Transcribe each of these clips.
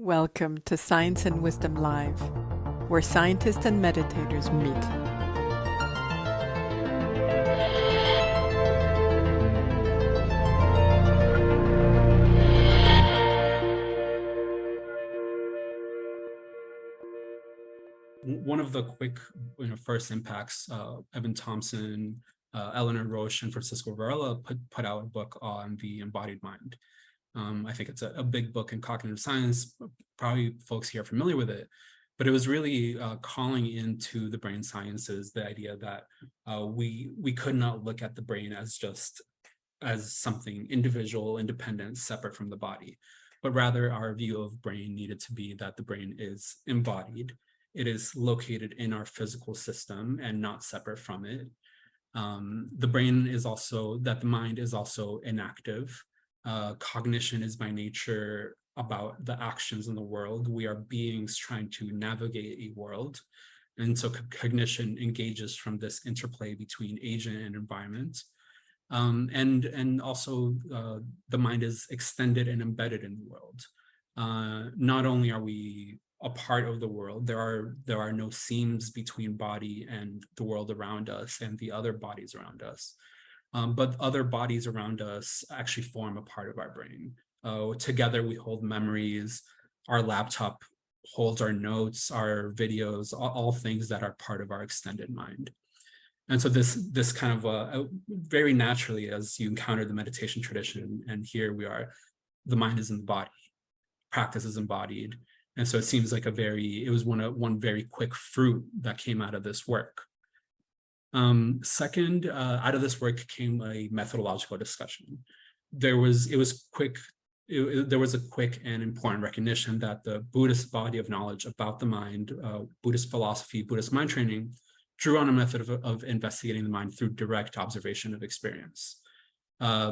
Welcome to Science and Wisdom Live, where scientists and meditators meet. One of the quick first impacts, Ben Thompson, Eleanor Roshan, and Francisco Varela put out a book on the embodied mind. I think it's a big book in cognitive science. Probably folks here are familiar with it, but it was really calling into the brain sciences the idea that we could not look at the brain as just as something individual, independent, separate from the body, but rather our view of brain needed to be that the brain is embodied. It is located in our physical system and not separate from it. The brain is also, that the mind is also inactive. Cognition is by nature about the actions in the world. We are beings trying to navigate a world. And so cognition engages from this interplay between agent and environment. And also the mind is extended and embedded in the world. Not only are we a part of the world, there are no seams between body and the world around us and the other bodies around us. But other bodies around us actually form a part of our brain. Together we hold memories. Our laptop holds our notes, our videos, all things that are part of our extended mind. And so this kind of very naturally, as you encounter the meditation tradition, and here we are, the mind is in the body, practice is embodied. And so it seems like it was one very quick fruit that came out of this work. Second, out of this work came a methodological discussion. There was a quick and important recognition that the Buddhist body of knowledge about the mind, Buddhist philosophy, Buddhist mind training, drew on a method of investigating the mind through direct observation of experience.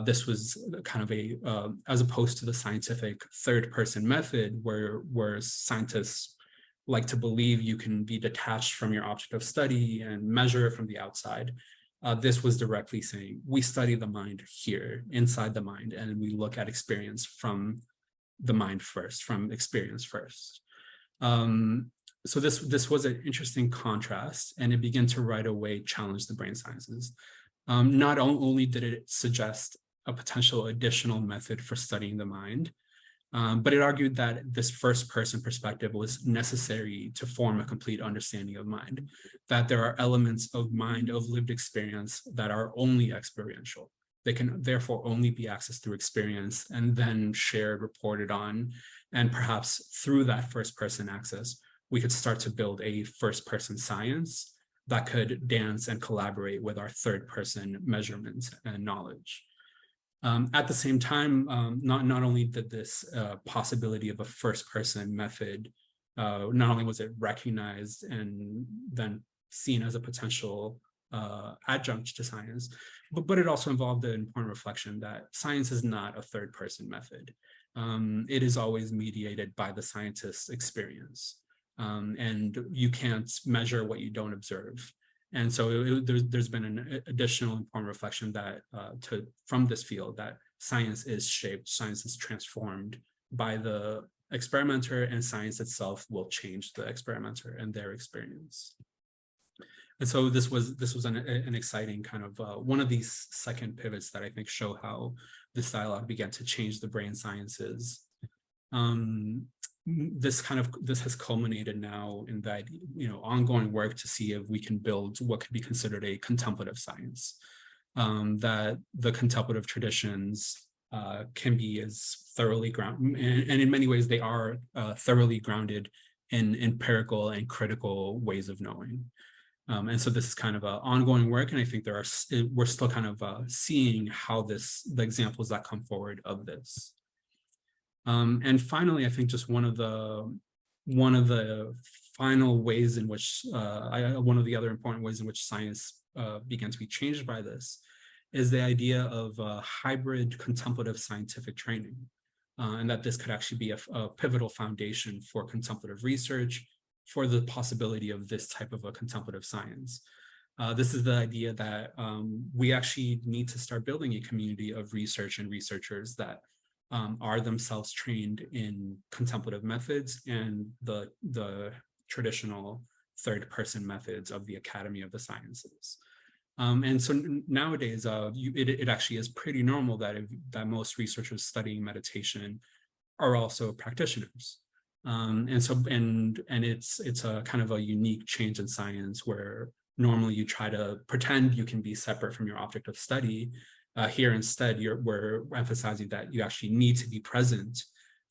This was kind of as opposed to the scientific third-person method where scientists like to believe you can be detached from your object of study and measure it from the outside. This was directly saying, we study the mind here, inside the mind, and we look at experience from the mind first, from experience first. So this was an interesting contrast, and it began to right away challenge the brain sciences. Not only did it suggest a potential additional method for studying the mind, but it argued that this first-person perspective was necessary to form a complete understanding of mind, that there are elements of mind, of lived experience, that are only experiential. They can therefore only be accessed through experience and then shared, reported on, and perhaps through that first-person access, we could start to build a first-person science that could dance and collaborate with our third-person measurements and knowledge. At the same time, not only did this possibility of a first-person method, not only was it recognized and then seen as a potential adjunct to science, but it also involved the important reflection that science is not a third-person method. It is always mediated by the scientist's experience. And you can't measure what you don't observe. And so there's been an additional important reflection that from this field that science is shaped, science is transformed by the experimenter, and science itself will change the experimenter and their experience. And so this was an exciting kind of one of these second pivots that I think show how this dialogue began to change the brain sciences. This has culminated now in that ongoing work to see if we can build what could be considered a contemplative science, that the contemplative traditions can be as thoroughly grounded, and in many ways they are thoroughly grounded in empirical and critical ways of knowing. And so this is kind of an ongoing work, and I think we're still kind of seeing how the examples that come forward of this. And finally, I think just one of the final ways in which one of the other important ways in which science began to be changed by this is the idea of hybrid contemplative scientific training, and that this could actually be a pivotal foundation for contemplative research, for the possibility of this type of a contemplative science. This is the idea that we actually need to start building a community of research and researchers that are themselves trained in contemplative methods and the traditional third-person methods of the Academy of the Sciences. And so nowadays, it actually is pretty normal that most researchers studying meditation are also practitioners. And it's a kind of a unique change in science where normally you try to pretend you can be separate from your object of study. Here instead, we're emphasizing that you actually need to be present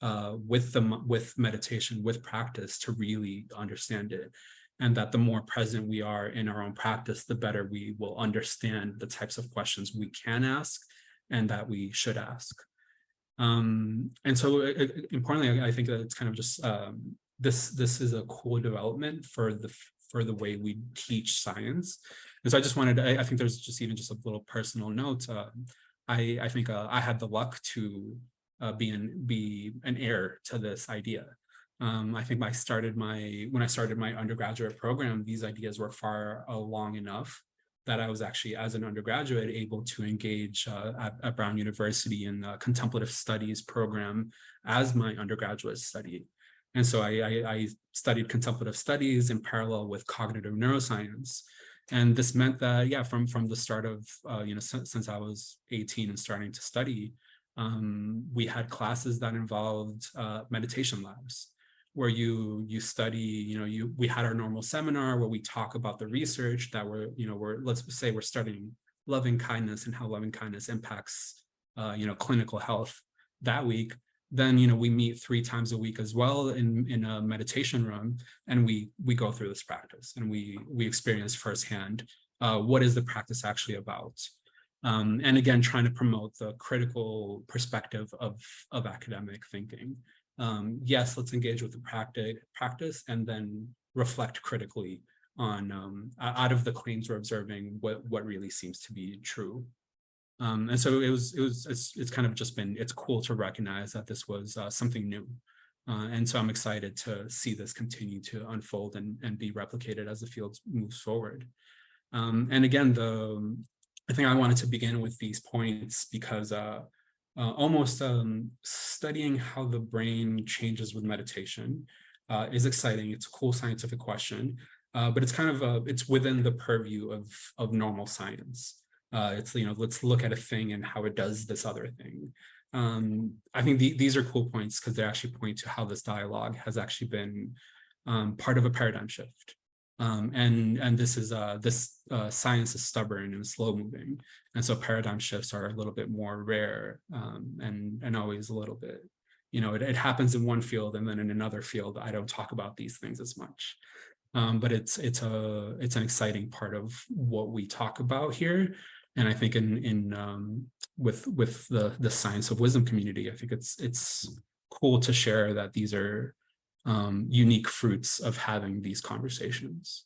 with meditation, with practice, to really understand it. And that the more present we are in our own practice, the better we will understand the types of questions we can ask and that we should ask. And so importantly, I think that it's kind of just this is a cool development for the way we teach science. And so I just wanted I think there's just even just a little personal note. I think I had the luck to be an heir to this idea. I think when I started my undergraduate program, these ideas were far along enough that I was actually, as an undergraduate, able to engage at Brown University in the contemplative studies program as my undergraduate study. And so I studied contemplative studies in parallel with cognitive neuroscience. And this meant that, yeah, from the start of, since I was 18 and starting to study, we had classes that involved meditation labs, where you study, we had our normal seminar where we talk about the research that let's say we're studying loving kindness and how loving kindness impacts, clinical health that week. Then, we meet 3 times a week as well in a meditation room, and we go through this practice and we experience firsthand what is the practice actually about. And again, trying to promote the critical perspective of academic thinking. Yes, let's engage with the practice and then reflect critically on out of the claims we're observing what really seems to be true. And so it's kind of just been, it's cool to recognize that this was something new. And so I'm excited to see this continue to unfold and be replicated as the field moves forward. And again, I think I wanted to begin with these points because studying how the brain changes with meditation is exciting. It's a cool scientific question, but it's kind of it's within the purview of normal science. It's, let's look at a thing and how it does this other thing. I think these are cool points because they actually point to how this dialogue has actually been part of a paradigm shift. And this is science is stubborn and slow moving, and so paradigm shifts are a little bit more rare, and always a little bit, it happens in one field, and then in another field I don't talk about these things as much. But it's an exciting part of what we talk about here, and I think with the Science of Wisdom community, I think it's cool to share that these are unique fruits of having these conversations.